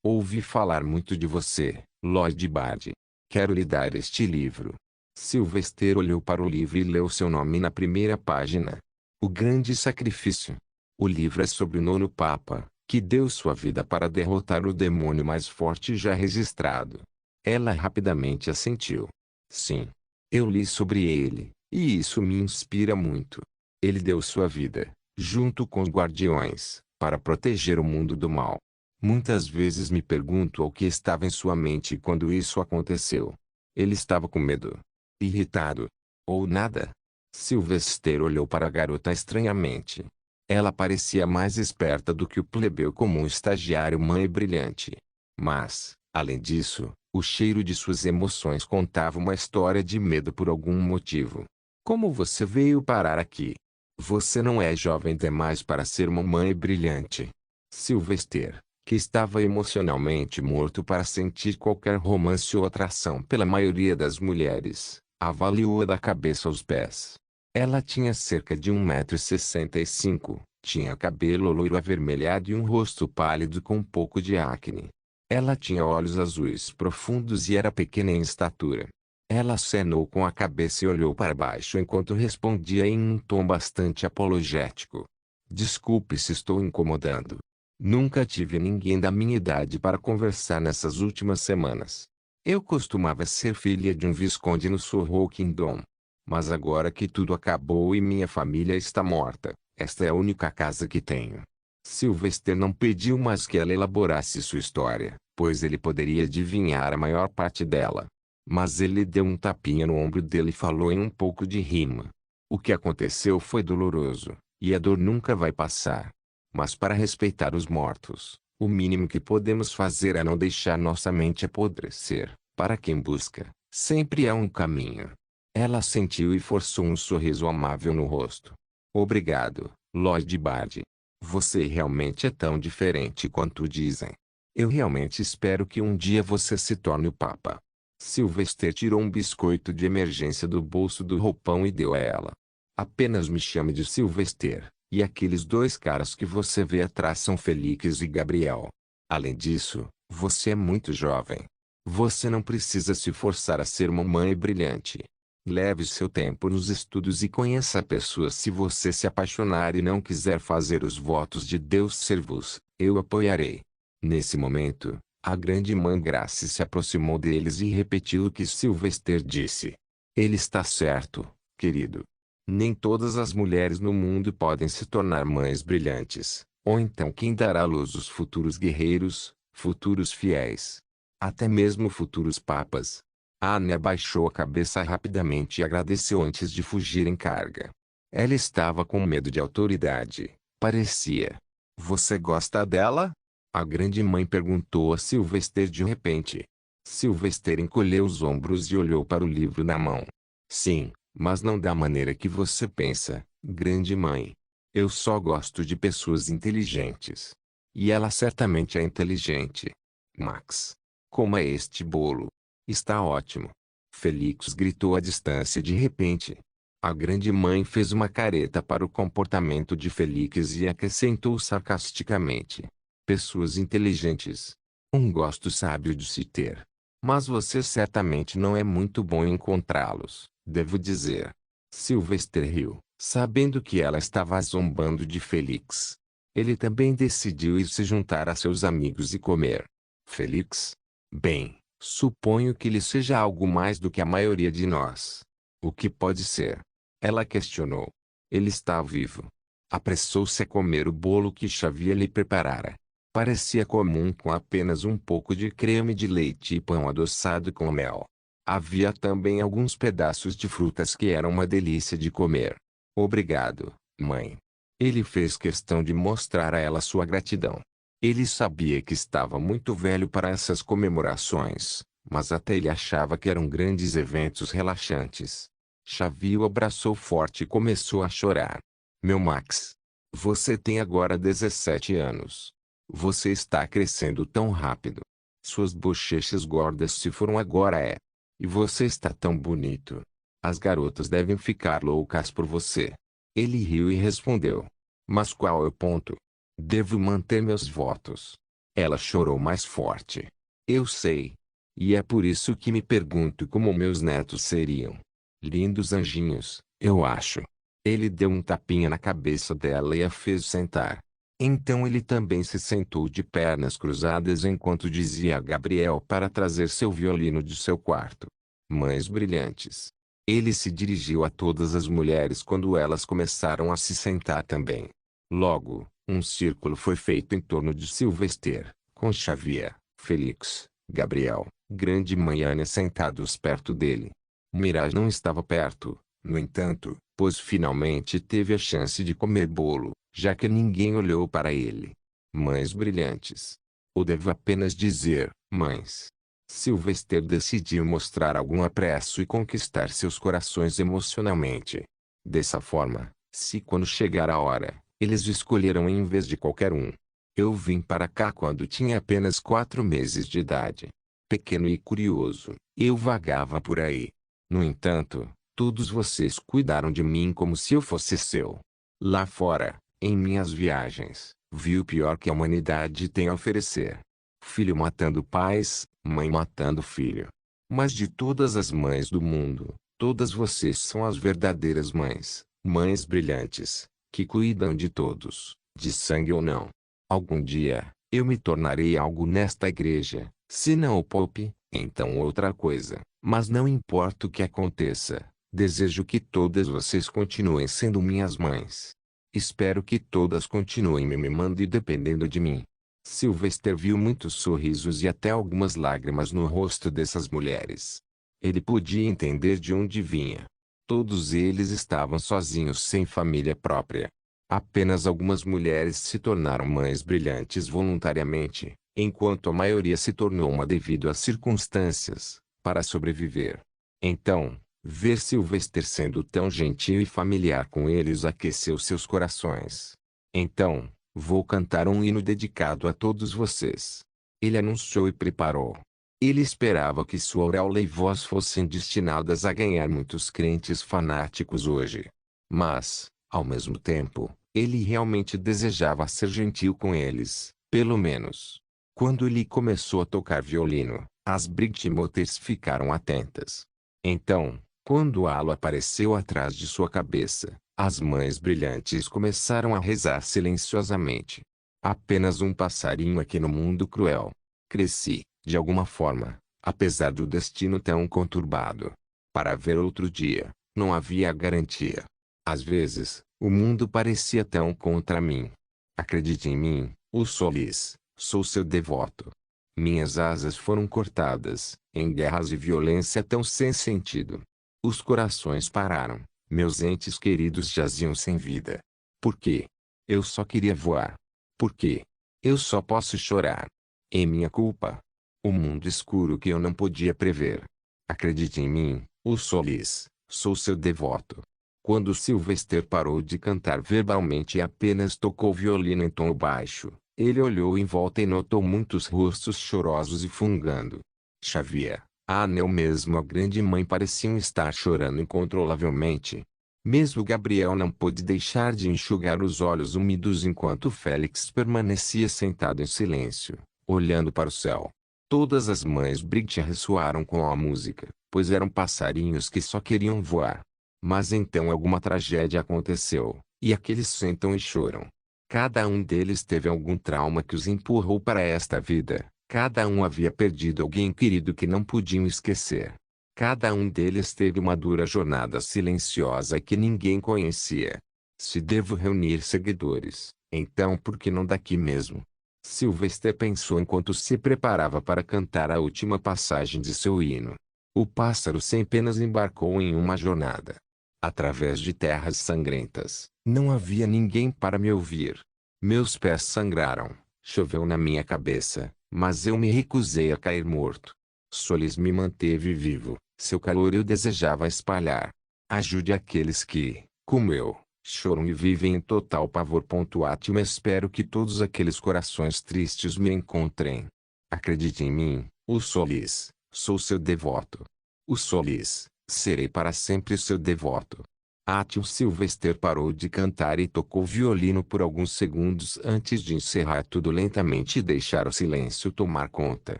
Ouvi falar muito de você, Lord Bard. Quero lhe dar este livro. Sylvester olhou para o livro e leu seu nome na primeira página. O Grande Sacrifício. O livro é sobre o nono Papa, que deu sua vida para derrotar o demônio mais forte já registrado. Ela rapidamente assentiu. Sim. Eu li sobre ele, e isso me inspira muito. Ele deu sua vida, junto com os guardiões, para proteger o mundo do mal. Muitas vezes me pergunto o que estava em sua mente quando isso aconteceu. Ele estava com medo, irritado, ou nada? Sylvester olhou para a garota estranhamente. Ela parecia mais esperta do que o plebeu comum estagiário Mãe Brilhante. Mas, além disso, o cheiro de suas emoções contava uma história de medo por algum motivo. Como você veio parar aqui? Você não é jovem demais para ser uma mãe brilhante. Sylvester, que estava emocionalmente morto para sentir qualquer romance ou atração pela maioria das mulheres, avaliou-a da cabeça aos pés. Ela tinha cerca de 1,65 m, tinha cabelo loiro avermelhado e um rosto pálido com um pouco de acne. Ela tinha olhos azuis profundos e era pequena em estatura. Ela acenou com a cabeça e olhou para baixo enquanto respondia em um tom bastante apologético. Desculpe se estou incomodando. Nunca tive ninguém da minha idade para conversar nessas últimas semanas. Eu costumava ser filha de um visconde no Sorrow Kingdom. Mas agora que tudo acabou e minha família está morta, esta é a única casa que tenho. Sylvester não pediu mais que ela elaborasse sua história, pois ele poderia adivinhar a maior parte dela. Mas ele deu um tapinha no ombro dele e falou em um pouco de rima. O que aconteceu foi doloroso, e a dor nunca vai passar. Mas para respeitar os mortos, o mínimo que podemos fazer é não deixar nossa mente apodrecer. Para quem busca, sempre há um caminho. Ela assentiu e forçou um sorriso amável no rosto. Obrigado, Lord Bard. Você realmente é tão diferente quanto dizem. Eu realmente espero que um dia você se torne o Papa. Sylvester tirou um biscoito de emergência do bolso do roupão e deu a ela. Apenas me chame de Sylvester, e aqueles dois caras que você vê atrás são Felix e Gabriel. Além disso, você é muito jovem. Você não precisa se forçar a ser uma mãe brilhante. Leve seu tempo nos estudos e conheça a pessoa. Se você se apaixonar e não quiser fazer os votos de Deus ser-vos, eu apoiarei. Nesse momento, a grande mãe Grace se aproximou deles e repetiu o que Sylvester disse. Ele está certo, querido. Nem todas as mulheres no mundo podem se tornar mães brilhantes, ou então quem dará à luz os futuros guerreiros, futuros fiéis. Até mesmo futuros papas. Anya baixou a cabeça rapidamente e agradeceu antes de fugir em carga. Ela estava com medo de autoridade, parecia. Você gosta dela? A grande mãe perguntou a Sylvester de repente. Sylvester encolheu os ombros e olhou para o livro na mão. Sim, mas não da maneira que você pensa, grande mãe. Eu só gosto de pessoas inteligentes. E ela certamente é inteligente. Max. Coma este bolo. Está ótimo. Felix gritou à distância de repente. A grande mãe fez uma careta para o comportamento de Felix e acrescentou sarcasticamente. Pessoas inteligentes. Um gosto sábio de se ter. Mas você certamente não é muito bom em encontrá-los, devo dizer. Sylvester riu, sabendo que ela estava zombando de Felix. Ele também decidiu ir se juntar a seus amigos e comer. Felix? Bem, suponho que ele seja algo mais do que a maioria de nós. O que pode ser? Ela questionou. Ele está vivo. Apressou-se a comer o bolo que Xavier lhe preparara. Parecia comum com apenas um pouco de creme de leite e pão adoçado com mel. Havia também alguns pedaços de frutas que eram uma delícia de comer. Obrigado, mãe. Ele fez questão de mostrar a ela sua gratidão. Ele sabia que estava muito velho para essas comemorações, mas até ele achava que eram grandes eventos relaxantes. Xavier o abraçou forte e começou a chorar. Meu Max. Você tem agora 17 anos. Você está crescendo tão rápido. Suas bochechas gordas se foram agora. E você está tão bonito. As garotas devem ficar loucas por você. Ele riu e respondeu. Mas qual é o ponto? Devo manter meus votos. Ela chorou mais forte. Eu sei. E é por isso que me pergunto como meus netos seriam. Lindos anjinhos, eu acho. Ele deu um tapinha na cabeça dela e a fez sentar. Então ele também se sentou de pernas cruzadas enquanto dizia a Gabriel para trazer seu violino de seu quarto. Mães brilhantes. Ele se dirigiu a todas as mulheres quando elas começaram a se sentar também. Logo, um círculo foi feito em torno de Sylvester, com Xavier, Félix, Gabriel, Grande Mãe e Anya sentados perto dele. Mirage não estava perto, no entanto, pois finalmente teve a chance de comer bolo, já que ninguém olhou para ele. Mães brilhantes. Ou devo apenas dizer, mães. Sylvester decidiu mostrar algum apreço e conquistar seus corações emocionalmente. Dessa forma, se quando chegar a hora, eles o escolheram em vez de qualquer um. Eu vim para cá quando tinha apenas 4 meses de idade. Pequeno e curioso, eu vagava por aí. No entanto, todos vocês cuidaram de mim como se eu fosse seu. Lá fora, em minhas viagens, vi o pior que a humanidade tem a oferecer. Filho matando pais, mãe matando filho. Mas de todas as mães do mundo, todas vocês são as verdadeiras mães, mães brilhantes, que cuidam de todos, de sangue ou não. Algum dia, eu me tornarei algo nesta igreja, se não o Pope, então outra coisa, mas não importa o que aconteça, desejo que todas vocês continuem sendo minhas mães. Espero que todas continuem me mimando e dependendo de mim. Sylvester viu muitos sorrisos e até algumas lágrimas no rosto dessas mulheres. Ele podia entender de onde vinha. Todos eles estavam sozinhos sem família própria. Apenas algumas mulheres se tornaram mães brilhantes voluntariamente, enquanto a maioria se tornou uma devido às circunstâncias, para sobreviver. Então, ver Sylvester sendo tão gentil e familiar com eles aqueceu seus corações. Então, vou cantar um hino dedicado a todos vocês. Ele anunciou e preparou. Ele esperava que sua auréola e voz fossem destinadas a ganhar muitos crentes fanáticos hoje. Mas, ao mesmo tempo, ele realmente desejava ser gentil com eles, pelo menos. Quando ele começou a tocar violino, as Brightmoters ficaram atentas. Então, quando o halo apareceu atrás de sua cabeça, as mães brilhantes começaram a rezar silenciosamente. Apenas um passarinho aqui no mundo cruel. Cresci, de alguma forma, apesar do destino tão conturbado. Para ver outro dia, não havia garantia. Às vezes, o mundo parecia tão contra mim. Acredite em mim, o Solis, sou seu devoto. Minhas asas foram cortadas, em guerras e violência tão sem sentido. Os corações pararam, meus entes queridos jaziam sem vida. Por quê? Eu só queria voar. Por quê? Eu só posso chorar. É minha culpa. O mundo escuro que eu não podia prever. Acredite em mim, o Solis, sou seu devoto. Quando Sylvester parou de cantar verbalmente e apenas tocou violino em tom baixo, ele olhou em volta e notou muitos rostos chorosos e fungando. Xavier, a Anel mesmo a grande mãe pareciam estar chorando incontrolavelmente. Mesmo Gabriel não pôde deixar de enxugar os olhos úmidos enquanto Félix permanecia sentado em silêncio, olhando para o céu. Todas as mães Bright ressoaram com a música, pois eram passarinhos que só queriam voar. Mas então alguma tragédia aconteceu, e aqueles sentam e choram. Cada um deles teve algum trauma que os empurrou para esta vida. Cada um havia perdido alguém querido que não podiam esquecer. Cada um deles teve uma dura jornada silenciosa que ninguém conhecia. Se devo reunir seguidores, então por que não daqui mesmo? Sylvester pensou enquanto se preparava para cantar a última passagem de seu hino. O pássaro sem penas embarcou em uma jornada através de terras sangrentas. Não havia ninguém para me ouvir. Meus pés sangraram, choveu na minha cabeça, mas eu me recusei a cair morto. Solis me manteve vivo, seu calor eu desejava espalhar. Ajude aqueles que, como eu, choram e vivem em total pavor. Atma, espero que todos aqueles corações tristes me encontrem. Acredite em mim, o Solis, sou seu devoto. O Solis, serei para sempre seu devoto. Atio Sylvester parou de cantar e tocou violino por alguns segundos antes de encerrar tudo lentamente e deixar o silêncio tomar conta.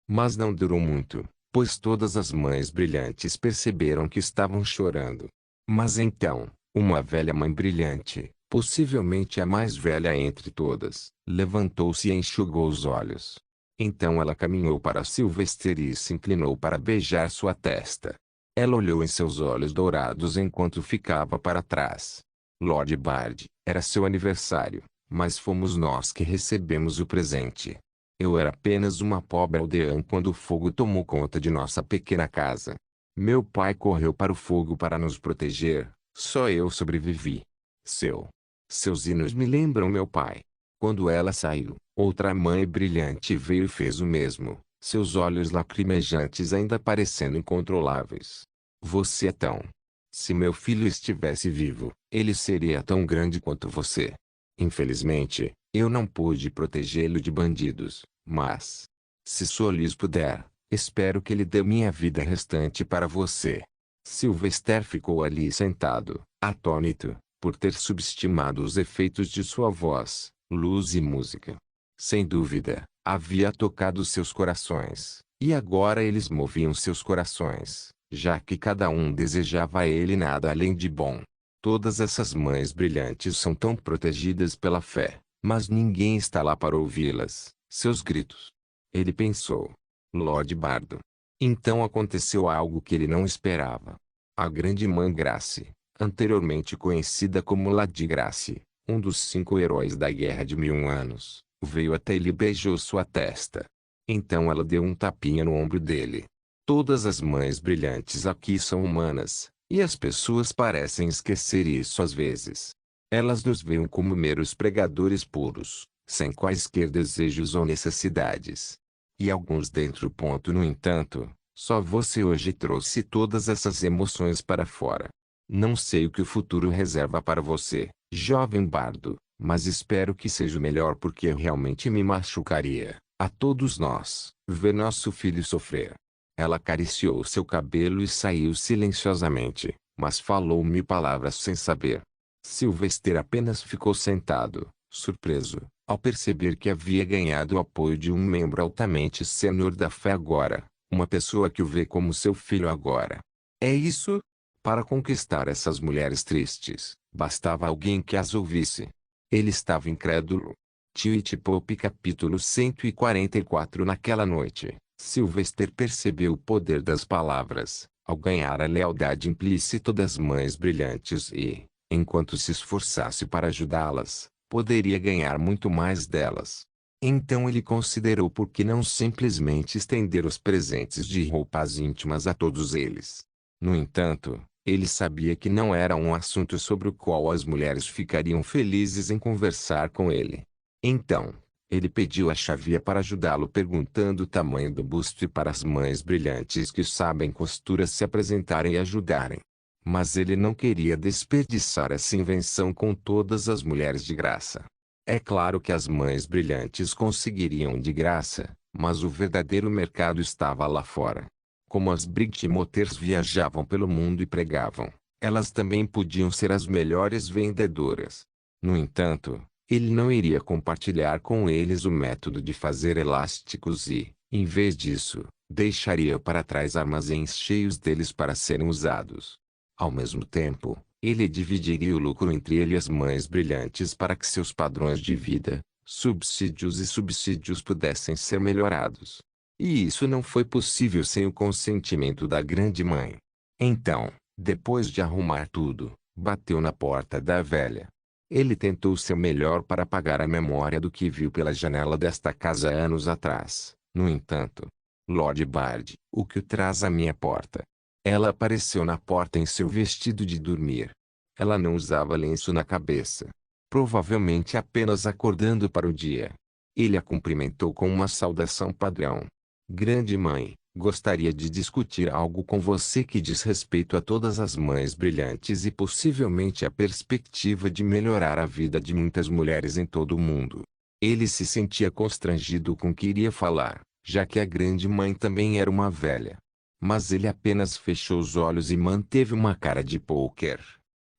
Mas não durou muito, pois todas as mães brilhantes perceberam que estavam chorando. Mas então, uma velha mãe brilhante, possivelmente a mais velha entre todas, levantou-se e enxugou os olhos. Então ela caminhou para Sylvester e se inclinou para beijar sua testa. Ela olhou em seus olhos dourados enquanto ficava para trás. Lord Bard, era seu aniversário, mas fomos nós que recebemos o presente. Eu era apenas uma pobre aldeã quando o fogo tomou conta de nossa pequena casa. Meu pai correu para o fogo para nos proteger, só eu sobrevivi. Seus hinos me lembram meu pai. Quando ela saiu, outra mãe brilhante veio e fez o mesmo, seus olhos lacrimejantes ainda parecendo incontroláveis. Você é tão... Se meu filho estivesse vivo, ele seria tão grande quanto você. Infelizmente, eu não pude protegê-lo de bandidos, mas... Se Solis puder, espero que ele dê minha vida restante para você. Sylvester ficou ali sentado, atônito, por ter subestimado os efeitos de sua voz, luz e música. Sem dúvida, havia tocado seus corações, e agora eles moviam seus corações, já que cada um desejava a ele nada além de bom. Todas essas mães brilhantes são tão protegidas pela fé, mas ninguém está lá para ouvi-las, seus gritos. Ele pensou. Lord Bardo. Então aconteceu algo que ele não esperava. A grande mãe Grace, anteriormente conhecida como Lady Grace, um dos 5 heróis da Guerra de 1000 Anos, veio até ele e beijou sua testa. Então ela deu um tapinha no ombro dele. Todas as mães brilhantes aqui são humanas, e as pessoas parecem esquecer isso às vezes. Elas nos veem como meros pregadores puros, sem quaisquer desejos ou necessidades. E alguns dentro. No entanto, só você hoje trouxe todas essas emoções para fora. Não sei o que o futuro reserva para você, jovem bardo, mas espero que seja o melhor porque realmente me machucaria, a todos nós, ver nosso filho sofrer. Ela acariciou seu cabelo e saiu silenciosamente, mas falou 1000 palavras sem saber. Sylvester apenas ficou sentado, surpreso, ao perceber que havia ganhado o apoio de um membro altamente sênior da fé agora, uma pessoa que o vê como seu filho agora. É isso? Para conquistar essas mulheres tristes, bastava alguém que as ouvisse. Ele estava incrédulo. Twitch Pop capítulo 144. Naquela noite, Sylvester percebeu o poder das palavras, ao ganhar a lealdade implícita das mães brilhantes e, enquanto se esforçasse para ajudá-las, poderia ganhar muito mais delas. Então ele considerou por que não simplesmente estender os presentes de roupas íntimas a todos eles. No entanto, ele sabia que não era um assunto sobre o qual as mulheres ficariam felizes em conversar com ele. Então, ele pediu a Xavier para ajudá-lo perguntando o tamanho do busto e para as mães brilhantes que sabem costura se apresentarem e ajudarem. Mas ele não queria desperdiçar essa invenção com todas as mulheres de graça. É claro que as mães brilhantes conseguiriam de graça, mas o verdadeiro mercado estava lá fora. Como as Brightmoters viajavam pelo mundo e pregavam, elas também podiam ser as melhores vendedoras. No entanto, ele não iria compartilhar com eles o método de fazer elásticos e, em vez disso, deixaria para trás armazéns cheios deles para serem usados. Ao mesmo tempo, ele dividiria o lucro entre ele e as mães brilhantes para que seus padrões de vida, subsídios e subsídios pudessem ser melhorados. E isso não foi possível sem o consentimento da grande mãe. Então, depois de arrumar tudo, bateu na porta da velha. Ele tentou seu melhor para apagar a memória do que viu pela janela desta casa anos atrás. No entanto, Lord Bard, o que o traz à minha porta? Ela apareceu na porta em seu vestido de dormir. Ela não usava lenço na cabeça. Provavelmente apenas acordando para o dia. Ele a cumprimentou com uma saudação padrão. Grande mãe, gostaria de discutir algo com você que diz respeito a todas as mães brilhantes e possivelmente a perspectiva de melhorar a vida de muitas mulheres em todo o mundo. Ele se sentia constrangido com o que iria falar, já que a grande mãe também era uma velha. Mas ele apenas fechou os olhos e manteve uma cara de pôquer.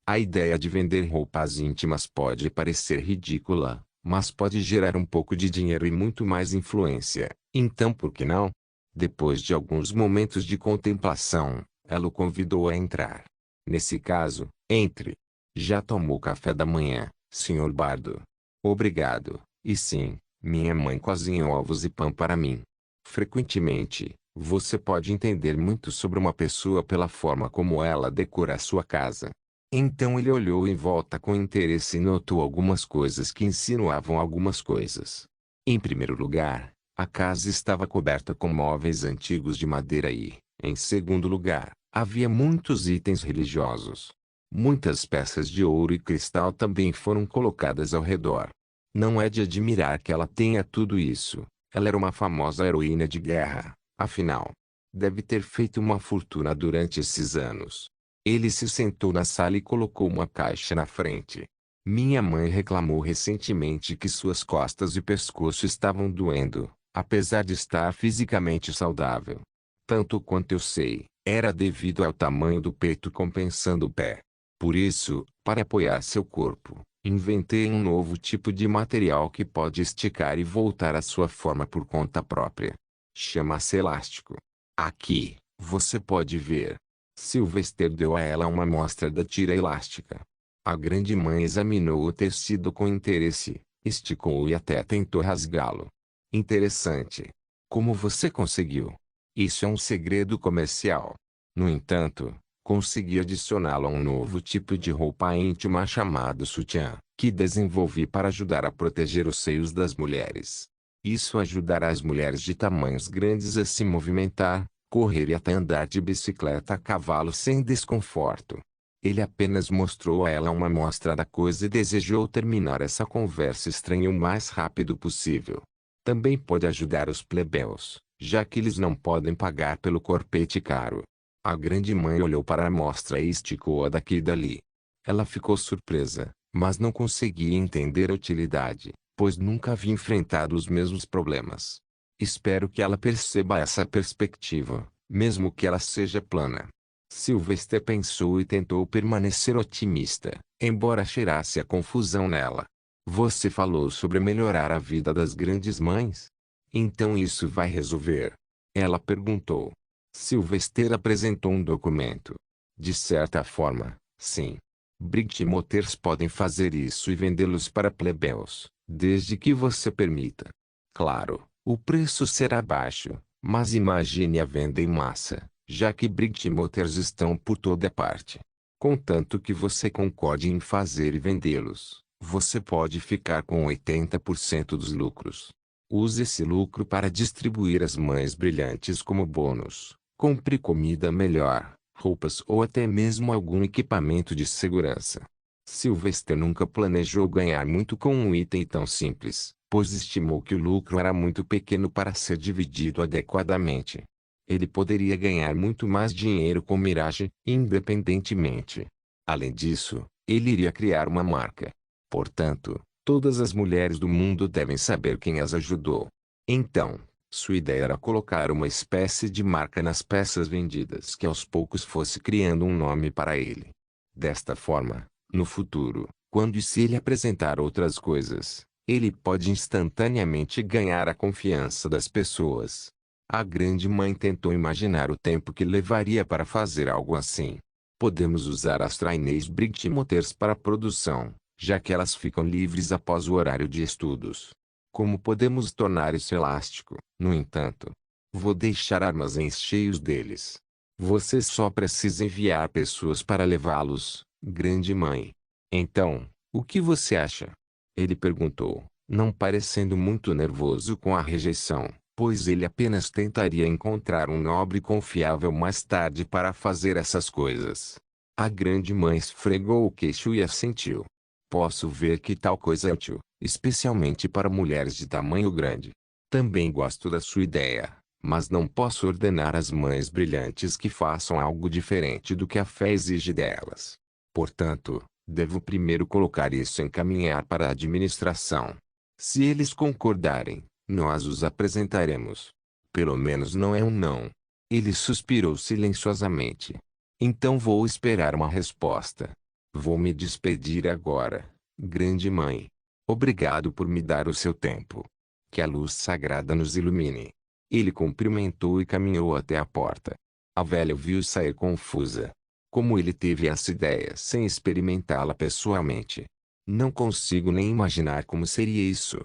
A ideia de vender roupas íntimas pode parecer ridícula, mas pode gerar um pouco de dinheiro e muito mais influência. Então por que não? Depois de alguns momentos de contemplação, ela o convidou a entrar. Nesse caso, entre. Já tomou café da manhã, Sr. Bardo? Obrigado. E sim, minha mãe cozinha ovos e pão para mim. Frequentemente, você pode entender muito sobre uma pessoa pela forma como ela decora a sua casa. Então ele olhou em volta com interesse e notou algumas coisas que insinuavam algumas coisas. Em primeiro lugar, a casa estava coberta com móveis antigos de madeira e, em segundo lugar, havia muitos itens religiosos. Muitas peças de ouro e cristal também foram colocadas ao redor. Não é de admirar que ela tenha tudo isso. Ela era uma famosa heroína de guerra, afinal. Deve ter feito uma fortuna durante esses anos. Ele se sentou na sala e colocou uma caixa na frente. Minha mãe reclamou recentemente que suas costas e pescoço estavam doendo, apesar de estar fisicamente saudável. Tanto quanto eu sei, era devido ao tamanho do peito compensando o pé. Por isso, para apoiar seu corpo, inventei um novo tipo de material que pode esticar e voltar à sua forma por conta própria. Chama-se elástico. Aqui, você pode ver. Sylvester deu a ela uma amostra da tira elástica. A grande mãe examinou o tecido com interesse, esticou e até tentou rasgá-lo. Interessante. Como você conseguiu? Isso é um segredo comercial. No entanto, consegui adicioná-lo a um novo tipo de roupa íntima chamado sutiã, que desenvolvi para ajudar a proteger os seios das mulheres. Isso ajudará as mulheres de tamanhos grandes a se movimentar, correr e até andar de bicicleta a cavalo sem desconforto. Ele apenas mostrou a ela uma amostra da coisa e desejou terminar essa conversa estranha o mais rápido possível. Também pode ajudar os plebeus, já que eles não podem pagar pelo corpete caro. A grande mãe olhou para a amostra e esticou-a daqui e dali. Ela ficou surpresa, mas não conseguia entender a utilidade, pois nunca havia enfrentado os mesmos problemas. Espero que ela perceba essa perspectiva, mesmo que ela seja plana. Sylvester pensou e tentou permanecer otimista, embora cheirasse a confusão nela. Você falou sobre melhorar a vida das grandes mães? Então isso vai resolver? Ela perguntou. Sylvester apresentou um documento. De certa forma, sim. Brictmoters podem fazer isso e vendê-los para plebeus, desde que você permita. Claro, o preço será baixo, mas imagine a venda em massa, já que Brictmoters estão por toda parte. Contanto que você concorde em fazer e vendê-los, você pode ficar com 80% dos lucros. Use esse lucro para distribuir às mães brilhantes como bônus. Compre comida melhor, roupas ou até mesmo algum equipamento de segurança. Sylvester nunca planejou ganhar muito com um item tão simples, pois estimou que o lucro era muito pequeno para ser dividido adequadamente. Ele poderia ganhar muito mais dinheiro com Mirage, independentemente. Além disso, ele iria criar uma marca. Portanto, todas as mulheres do mundo devem saber quem as ajudou. Então, sua ideia era colocar uma espécie de marca nas peças vendidas que aos poucos fosse criando um nome para ele. Desta forma, no futuro, quando e se ele apresentar outras coisas, ele pode instantaneamente ganhar a confiança das pessoas. A grande mãe tentou imaginar o tempo que levaria para fazer algo assim. Podemos usar as trainees Brictmoters para a produção, já que elas ficam livres após o horário de estudos. Como podemos tornar isso elástico, no entanto? Vou deixar armazéns cheios deles. Você só precisa enviar pessoas para levá-los, grande mãe. Então, o que você acha? Ele perguntou, não parecendo muito nervoso com a rejeição, pois ele apenas tentaria encontrar um nobre confiável mais tarde para fazer essas coisas. A grande mãe esfregou o queixo e assentiu. Posso ver que tal coisa é útil, especialmente para mulheres de tamanho grande. Também gosto da sua ideia, mas não posso ordenar às mães brilhantes que façam algo diferente do que a fé exige delas. Portanto, devo primeiro colocar isso em caminhar para a administração. Se eles concordarem, nós os apresentaremos. Pelo menos não é um não. Ele suspirou silenciosamente. Então vou esperar uma resposta. Vou me despedir agora, grande mãe. Obrigado por me dar o seu tempo. Que a luz sagrada nos ilumine. Ele cumprimentou e caminhou até a porta. A velha o viu sair confusa. Como ele teve essa ideia sem experimentá-la pessoalmente? Não consigo nem imaginar como seria isso.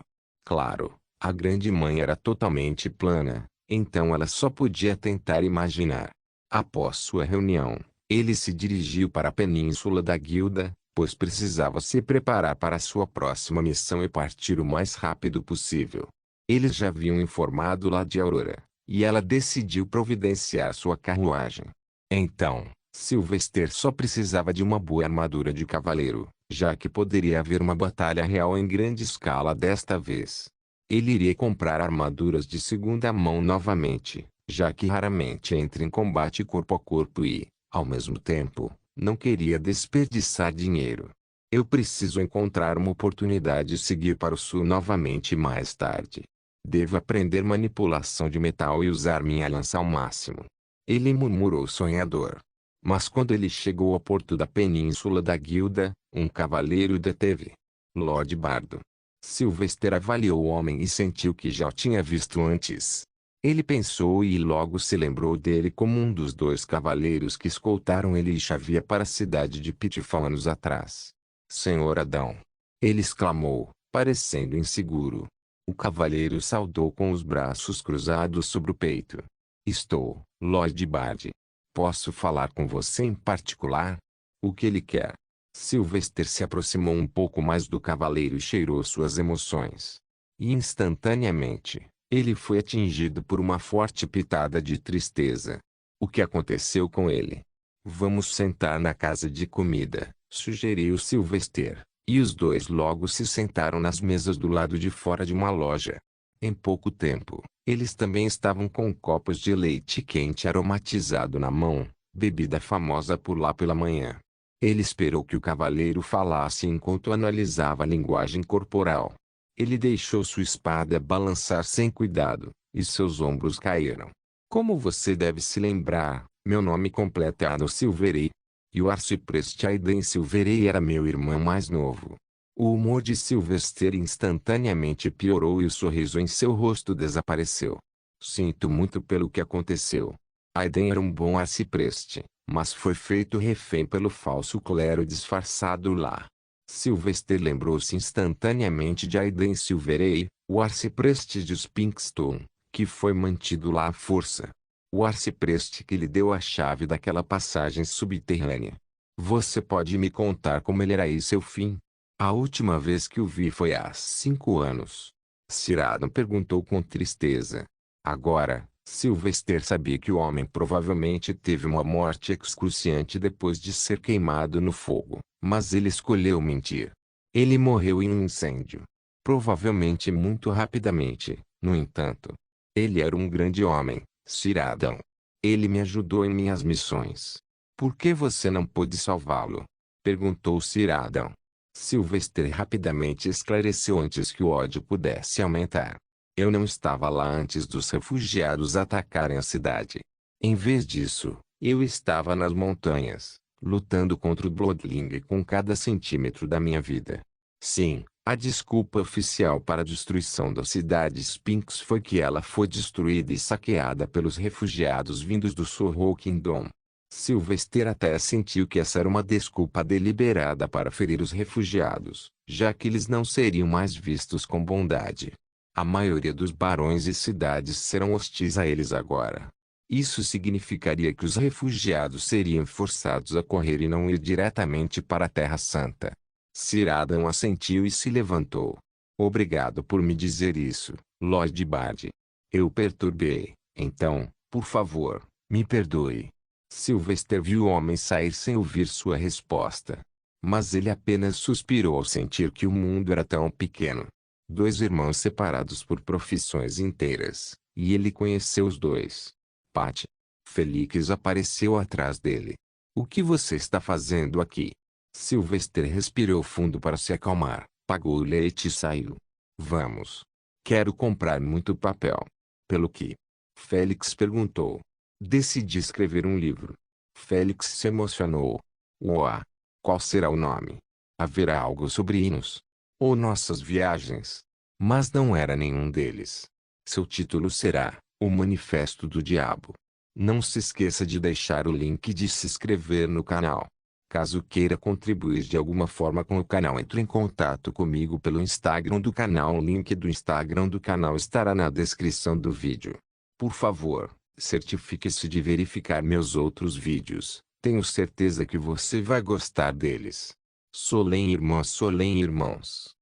Claro, a grande mãe era totalmente plana, então ela só podia tentar imaginar. Após sua reunião, ele se dirigiu para a península da guilda, pois precisava se preparar para sua próxima missão e partir o mais rápido possível. Eles já haviam informado lá de Aurora, e ela decidiu providenciar sua carruagem. Então, Sylvester só precisava de uma boa armadura de cavaleiro, já que poderia haver uma batalha real em grande escala desta vez. Ele iria comprar armaduras de segunda mão novamente, já que raramente entra em combate corpo a corpo e, ao mesmo tempo, não queria desperdiçar dinheiro. Eu preciso encontrar uma oportunidade e seguir para o sul novamente mais tarde. Devo aprender manipulação de metal e usar minha lança ao máximo. Ele murmurou sonhador. Mas quando ele chegou ao porto da península da guilda, um cavaleiro o deteve. Lord Bardo. Sylvester avaliou o homem e sentiu que já o tinha visto antes. Ele pensou e logo se lembrou dele como um dos dois cavaleiros que escoltaram ele e Xavier para a cidade de Pitfall anos atrás. Senhor Adão! Ele exclamou, parecendo inseguro. O cavaleiro saudou com os braços cruzados sobre o peito. Estou, Lord Bard. Posso falar com você em particular? O que ele quer? Sylvester se aproximou um pouco mais do cavaleiro e cheirou suas emoções. E instantaneamente, ele foi atingido por uma forte pitada de tristeza. O que aconteceu com ele? Vamos sentar na casa de comida, sugeriu Sylvester, e os dois logo se sentaram nas mesas do lado de fora de uma loja. Em pouco tempo, eles também estavam com copos de leite quente aromatizado na mão, bebida famosa por lá pela manhã. Ele esperou que o cavaleiro falasse enquanto analisava a linguagem corporal. Ele deixou sua espada balançar sem cuidado, e seus ombros caíram. Como você deve se lembrar, meu nome completo é Adon Silverei. E o arcipreste Aiden Silverei era meu irmão mais novo. O humor de Sylvester instantaneamente piorou e o sorriso em seu rosto desapareceu. Sinto muito pelo que aconteceu. Aiden era um bom arcipreste, mas foi feito refém pelo falso clero disfarçado lá. Sylvester lembrou-se instantaneamente de Aiden Silverei, o arcipreste de Spinkston, que foi mantido lá à força. O arcipreste que lhe deu a chave daquela passagem subterrânea. Você pode me contar como ele era e seu fim? A última vez que o vi foi há 5 anos. Sir Adam perguntou com tristeza. Agora, Sylvester sabia que o homem provavelmente teve uma morte excruciante depois de ser queimado no fogo, mas ele escolheu mentir. Ele morreu em um incêndio. Provavelmente muito rapidamente, no entanto. Ele era um grande homem, Sir Adam. Ele me ajudou em minhas missões. Por que você não pôde salvá-lo? Perguntou Sir Adam. Sylvester rapidamente esclareceu antes que o ódio pudesse aumentar. Eu não estava lá antes dos refugiados atacarem a cidade. Em vez disso, eu estava nas montanhas, lutando contra o Bloodling com cada centímetro da minha vida. Sim, a desculpa oficial para a destruição da cidade Sphinx foi que ela foi destruída e saqueada pelos refugiados vindos do Sorrow Kingdom. Sylvester até sentiu que essa era uma desculpa deliberada para ferir os refugiados, já que eles não seriam mais vistos com bondade. A maioria dos barões e cidades serão hostis a eles agora. Isso significaria que os refugiados seriam forçados a correr e não ir diretamente para a Terra Santa. Sir Adam assentiu e se levantou. Obrigado por me dizer isso, Lord Bard. Eu perturbei. Então, por favor, me perdoe. Sylvester viu o homem sair sem ouvir sua resposta. Mas ele apenas suspirou ao sentir que o mundo era tão pequeno. Dois irmãos separados por profissões inteiras, e ele conheceu os dois. Pat. Felix apareceu atrás dele. O que você está fazendo aqui? Sylvester respirou fundo para se acalmar, pagou o leite e saiu. Vamos. Quero comprar muito papel. Pelo que? Félix perguntou. Decidi escrever um livro. Félix se emocionou. Uau! Qual será o nome? Haverá algo sobre hinos? Ou nossas viagens? Mas não era nenhum deles. Seu título será O Manifesto do Diabo. Não se esqueça de deixar o link de se inscrever no canal. Caso queira contribuir de alguma forma com o canal, entre em contato comigo pelo Instagram do canal. O link do Instagram do canal estará na descrição do vídeo. Por favor, certifique-se de verificar meus outros vídeos. Tenho certeza que você vai gostar deles. Solem irmãos.